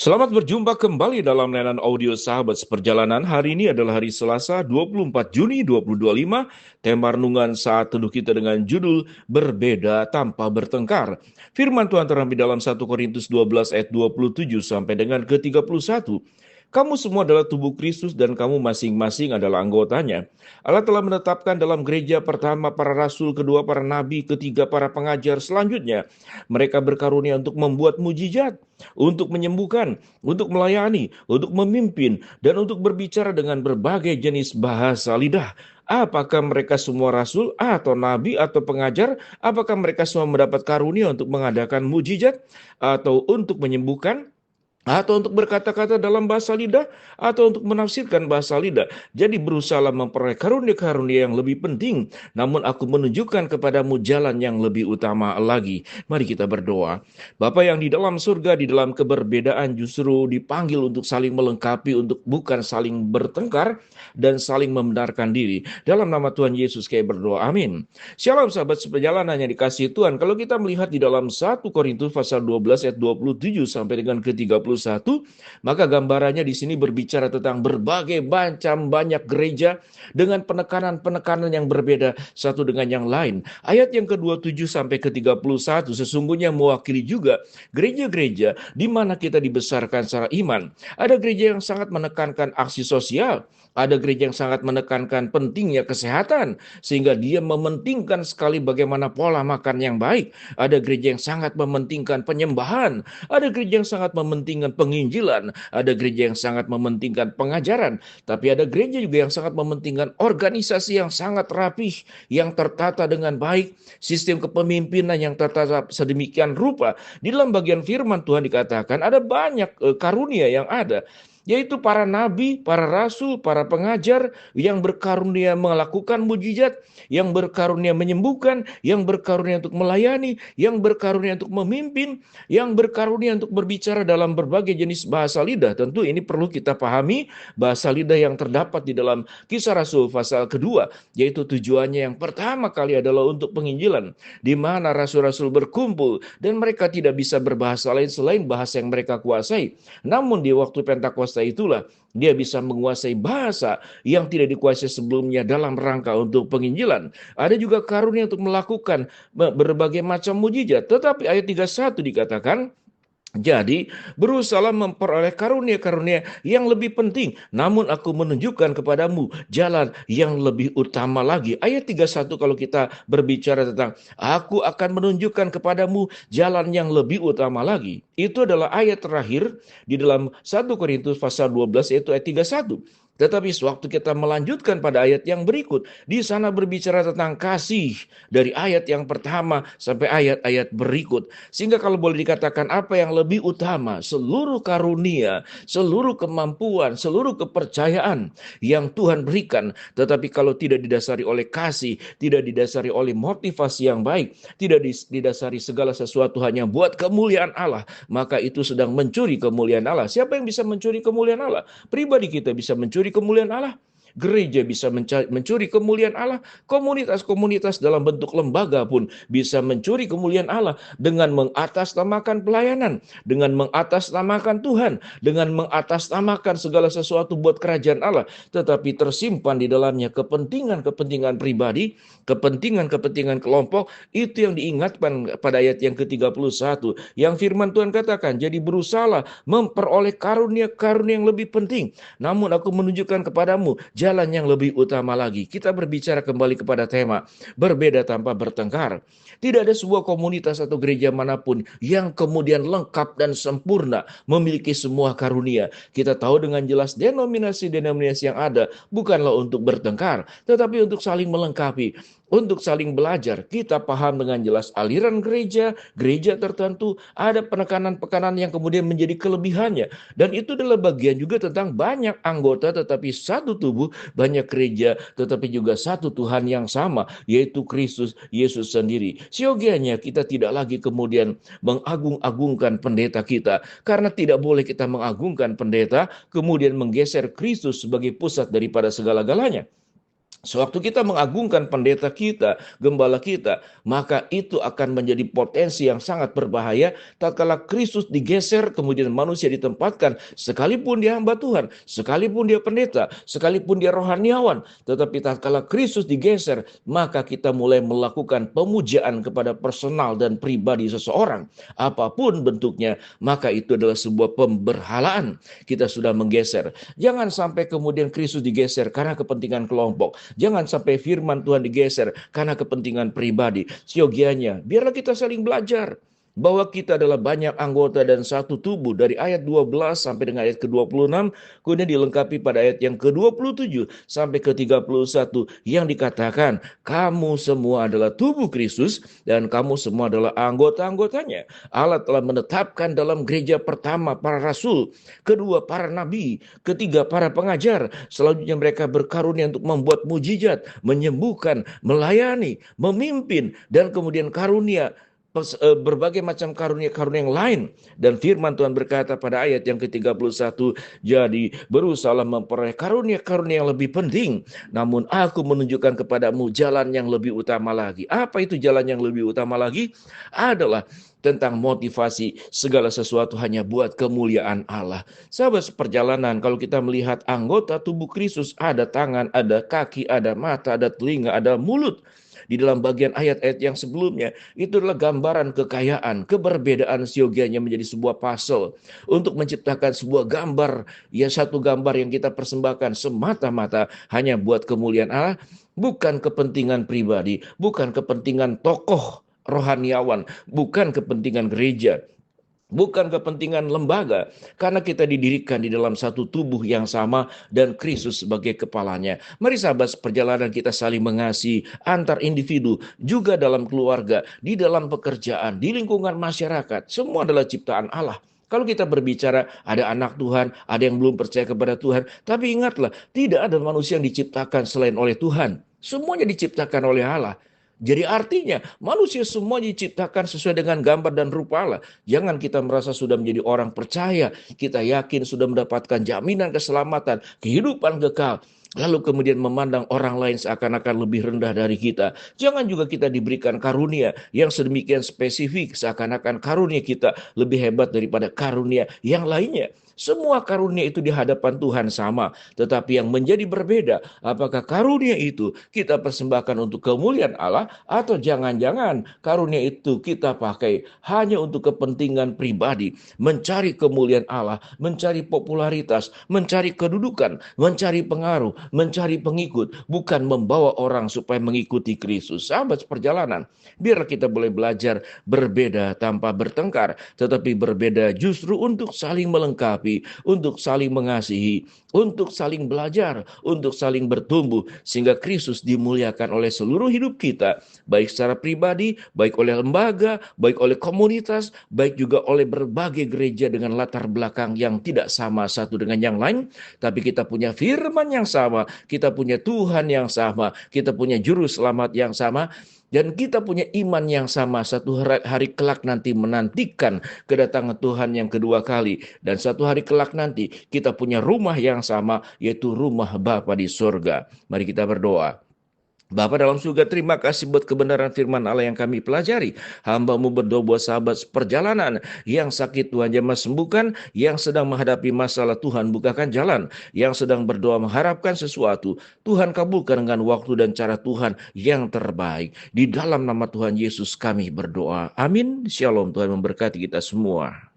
Selamat berjumpa kembali dalam layanan audio Sahabat Seperjalanan. Hari ini adalah hari Selasa 24 Juni 2025. Tema renungan saat teduh kita dengan judul Berbeda Tanpa Bertengkar. Firman Tuhan terambil dalam 1 Korintus 12 ayat 27 sampai dengan ke-31. Kamu semua adalah tubuh Kristus dan kamu masing-masing adalah anggotanya. Allah telah menetapkan dalam gereja pertama para rasul, kedua para nabi, ketiga para pengajar, selanjutnya mereka berkarunia untuk membuat mujizat, untuk menyembuhkan, untuk melayani, untuk memimpin, dan untuk berbicara dengan berbagai jenis bahasa lidah. Apakah mereka semua rasul atau nabi atau pengajar? Apakah mereka semua mendapat karunia untuk mengadakan mujizat atau untuk menyembuhkan? Atau untuk berkata-kata dalam bahasa lidah, atau untuk menafsirkan bahasa lidah. Jadi berusaha memperoleh karunia-karunia yang lebih penting, namun aku menunjukkan kepadamu jalan yang lebih utama lagi. Mari kita berdoa. Bapa yang di dalam surga, di dalam keberbedaan justru dipanggil untuk saling melengkapi, untuk bukan saling bertengkar dan saling membenarkan diri. Dalam nama Tuhan Yesus kayak berdoa, amin. Shalom sahabat seperjalanan yang dikasihi Tuhan. Kalau kita melihat di dalam 1 Korintus pasal 12 ayat 27 sampai dengan ke-31, maka gambarannya di sini berbicara tentang berbagai macam banyak gereja dengan penekanan-penekanan yang berbeda satu dengan yang lain. Ayat yang ke-27 sampai ke-31 sesungguhnya mewakili juga gereja-gereja di mana kita dibesarkan secara iman. Ada gereja yang sangat menekankan aksi sosial, ada gereja yang sangat menekankan pentingnya kesehatan, sehingga dia mementingkan sekali bagaimana pola makan yang baik. Ada gereja yang sangat mementingkan penyembahan, ada gereja yang sangat mementingkan penginjilan, ada gereja yang sangat mementingkan pengajaran, tapi ada gereja juga yang sangat mementingkan organisasi yang sangat rapih, yang tertata dengan baik, sistem kepemimpinan yang tertata sedemikian rupa. Di dalam bagian firman Tuhan dikatakan ada banyak karunia yang ada, yaitu para nabi, para rasul, para pengajar yang berkarunia melakukan mujizat, yang berkarunia menyembuhkan, yang berkarunia untuk melayani, yang berkarunia untuk memimpin, yang berkarunia untuk berbicara dalam berbagai jenis bahasa lidah. Tentu ini perlu kita pahami, bahasa lidah yang terdapat di dalam Kisah Rasul pasal kedua, yaitu tujuannya yang pertama kali adalah untuk penginjilan, di mana rasul-rasul berkumpul dan mereka tidak bisa berbahasa lain selain bahasa yang mereka kuasai. Namun di waktu Pentakosta itulah dia bisa menguasai bahasa yang tidak dikuasai sebelumnya dalam rangka untuk penginjilan. Ada juga karunia untuk melakukan berbagai macam mujizat. Tetapi ayat 31 dikatakan, jadi berusaha memperoleh karunia-karunia yang lebih penting, namun aku menunjukkan kepadamu jalan yang lebih utama lagi. Ayat 31 kalau kita berbicara tentang aku akan menunjukkan kepadamu jalan yang lebih utama lagi. Itu adalah ayat terakhir di dalam 1 Korintus pasal 12 yaitu ayat 31. Tetapi sewaktu kita melanjutkan pada ayat yang berikut, di sana berbicara tentang kasih dari ayat yang pertama sampai ayat-ayat berikut. Sehingga kalau boleh dikatakan apa yang lebih utama, seluruh karunia, seluruh kemampuan, seluruh kepercayaan yang Tuhan berikan, tetapi kalau tidak didasari oleh kasih, tidak didasari oleh motivasi yang baik, tidak didasari segala sesuatu hanya buat kemuliaan Allah, maka itu sedang mencuri kemuliaan Allah. Siapa yang bisa mencuri kemuliaan Allah? Pribadi kita bisa mencuri kemuliaan Allah. Gereja bisa mencuri kemuliaan Allah. Komunitas-komunitas dalam bentuk lembaga pun bisa mencuri kemuliaan Allah dengan mengatasnamakan pelayanan, dengan mengatasnamakan Tuhan, dengan mengatasnamakan segala sesuatu buat kerajaan Allah, tetapi tersimpan di dalamnya kepentingan-kepentingan pribadi, kepentingan-kepentingan kelompok. Itu yang diingatkan pada ayat yang ke-31 yang firman Tuhan katakan, jadi berusahalah memperoleh karunia-karunia yang lebih penting, namun aku menunjukkan kepadamu jalan yang lebih utama lagi. Kita berbicara kembali kepada tema berbeda tanpa bertengkar. Tidak ada sebuah komunitas atau gereja manapun yang kemudian lengkap dan sempurna memiliki semua karunia. Kita tahu dengan jelas denominasi-denominasi yang ada bukanlah untuk bertengkar, tetapi untuk saling melengkapi, untuk saling belajar. Kita paham dengan jelas aliran gereja, gereja tertentu, ada penekanan-penekanan yang kemudian menjadi kelebihannya. Dan itu adalah bagian juga tentang banyak anggota tetapi satu tubuh, banyak gereja tetapi juga satu Tuhan yang sama, yaitu Kristus Yesus sendiri. Siogianya kita tidak lagi kemudian mengagung-agungkan pendeta kita, karena tidak boleh kita mengagungkan pendeta kemudian menggeser Kristus sebagai pusat daripada segala-galanya. Sewaktu kita mengagungkan pendeta kita, gembala kita, maka itu akan menjadi potensi yang sangat berbahaya tatkala Kristus digeser, kemudian manusia ditempatkan, sekalipun dia hamba Tuhan, sekalipun dia pendeta, sekalipun dia rohaniawan, tetapi tatkala Kristus digeser, maka kita mulai melakukan pemujaan kepada personal dan pribadi seseorang, apapun bentuknya, maka itu adalah sebuah pemberhalaan. Kita sudah menggeser. Jangan sampai kemudian Kristus digeser karena kepentingan kelompok. Jangan sampai firman Tuhan digeser karena kepentingan pribadi. Siogianya, biarlah kita saling belajar bahwa kita adalah banyak anggota dan satu tubuh, dari ayat 12 sampai dengan ayat ke-26, kemudian dilengkapi pada ayat yang ke-27 sampai ke-31 yang dikatakan kamu semua adalah tubuh Kristus dan kamu semua adalah anggota-anggotanya. Allah telah menetapkan dalam gereja pertama para rasul, kedua para nabi, ketiga para pengajar, selanjutnya mereka berkarunia untuk membuat mujizat, menyembuhkan, melayani, memimpin, dan kemudian karunia berbagai macam karunia-karunia yang lain. Dan firman Tuhan berkata pada ayat yang ke-31, jadi berusahalah memperoleh karunia-karunia yang lebih penting, namun aku menunjukkan kepadamu jalan yang lebih utama lagi. Apa itu jalan yang lebih utama lagi? Adalah tentang motivasi segala sesuatu hanya buat kemuliaan Allah. Sahabat seperjalanan, kalau kita melihat anggota tubuh Kristus, ada tangan, ada kaki, ada mata, ada telinga, ada mulut. Di dalam bagian ayat-ayat yang sebelumnya, itu adalah gambaran kekayaan, keberbedaan siogianya menjadi sebuah puzzle untuk menciptakan sebuah gambar, ya satu gambar yang kita persembahkan semata-mata hanya buat kemuliaan Allah, bukan kepentingan pribadi, bukan kepentingan tokoh rohaniawan, bukan kepentingan gereja, bukan kepentingan lembaga, karena kita didirikan di dalam satu tubuh yang sama dan Kristus sebagai kepalanya. Mari sahabat perjalanan kita saling mengasihi antar individu, juga dalam keluarga, di dalam pekerjaan, di lingkungan masyarakat. Semua adalah ciptaan Allah. Kalau kita berbicara ada anak Tuhan, ada yang belum percaya kepada Tuhan, tapi ingatlah, tidak ada manusia yang diciptakan selain oleh Tuhan. Semuanya diciptakan oleh Allah. Jadi artinya manusia semua diciptakan sesuai dengan gambar dan rupa Allah. Jangan kita merasa sudah menjadi orang percaya, kita yakin sudah mendapatkan jaminan keselamatan, kehidupan kekal, lalu kemudian memandang orang lain seakan-akan lebih rendah dari kita. Jangan juga kita diberikan karunia yang sedemikian spesifik, seakan-akan karunia kita lebih hebat daripada karunia yang lainnya. Semua karunia itu di hadapan Tuhan sama, tetapi yang menjadi berbeda, apakah karunia itu kita persembahkan untuk kemuliaan Allah, atau jangan-jangan karunia itu kita pakai hanya untuk kepentingan pribadi, mencari kemuliaan Allah, mencari popularitas, mencari kedudukan, mencari pengaruh, mencari pengikut, bukan membawa orang supaya mengikuti Kristus. Sahabat perjalanan, biar kita boleh belajar berbeda tanpa bertengkar, tetapi berbeda justru untuk saling melengkapi, untuk saling mengasihi, untuk saling belajar, untuk saling bertumbuh, sehingga Kristus dimuliakan oleh seluruh hidup kita, baik secara pribadi, baik oleh lembaga, baik oleh komunitas, baik juga oleh berbagai gereja dengan latar belakang yang tidak sama satu dengan yang lain, tapi kita punya firman yang sama, kita punya Tuhan yang sama, kita punya juru selamat yang sama, dan kita punya iman yang sama. Satu hari kelak nanti menantikan kedatangan Tuhan yang kedua kali. Dan satu hari kelak nanti kita punya rumah yang sama, yaitu rumah Bapa di surga. Mari kita berdoa. Bapa dalam surga, terima kasih buat kebenaran firman Allah yang kami pelajari. Hamba-Mu berdoa buat sahabat perjalanan yang sakit, Tuhan jamah sembuhkan, yang sedang menghadapi masalah, Tuhan bukakan jalan, yang sedang berdoa mengharapkan sesuatu, Tuhan kabulkan dengan waktu dan cara Tuhan yang terbaik. Di dalam nama Tuhan Yesus kami berdoa. Amin. Shalom. Tuhan memberkati kita semua.